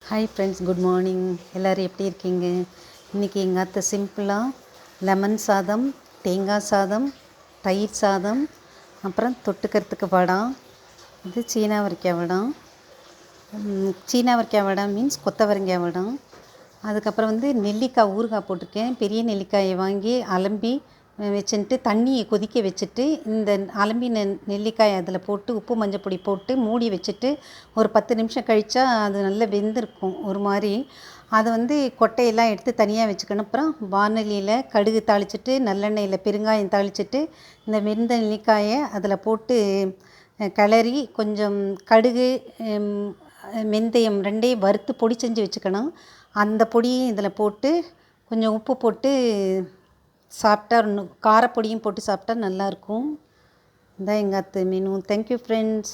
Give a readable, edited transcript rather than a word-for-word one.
Hi friends, good morning. எல்லோரும் எப்படி இருக்கீங்க? இன்றைக்கி எங்கள் அத்தை சிம்பிளாக லெமன் சாதம், தேங்காய் சாதம், தயிர் சாதம், அப்புறம் தொட்டுக்கிறதுக்கு வடம். இது சீனாவரிக்காய் வடம். சீனாவரிக்காய் வடம் மீன்ஸ் கொத்தவரங்காய் வடம். அதுக்கப்புறம் நெல்லிக்காய் ஊறுகாய் போட்டிருக்கேன். பெரிய நெல்லிக்காயை வாங்கி அலம்பி வச்சுட்டு தண்ணியை கொதிக்க வச்சுட்டு இந்த அலம்பின நெல்லிக்காயை அதில் போட்டு உப்பு மஞ்சப்பொடி போட்டு மூடி வச்சுட்டு ஒரு 10 நிமிஷம் கழித்தா அது நல்லா வெந்திருக்கும். ஒரு மாதிரி அதை கொட்டையெல்லாம் எடுத்து தனியாக வச்சுக்கணும். அப்புறம் வானலியில் கடுகு தாளிச்சிட்டு நல்லெண்ணெயில் பெருங்காயம் தாளிச்சிட்டு இந்த வெந்த நெல்லிக்காயை அதில் போட்டு கிளறி கொஞ்சம் கடுகு வெந்தயம் ரெண்டையும் வறுத்து பொடி செஞ்சு வச்சுக்கணும். அந்த பொடியும் இதில் போட்டு கொஞ்சம் உப்பு போட்டு சாப்பிட்டா காரப்பொடியும் போட்டு சாப்பிட்டா நல்லாயிருக்கும். இதான் எங்கள் அத்தை மெனு. Thank you friends.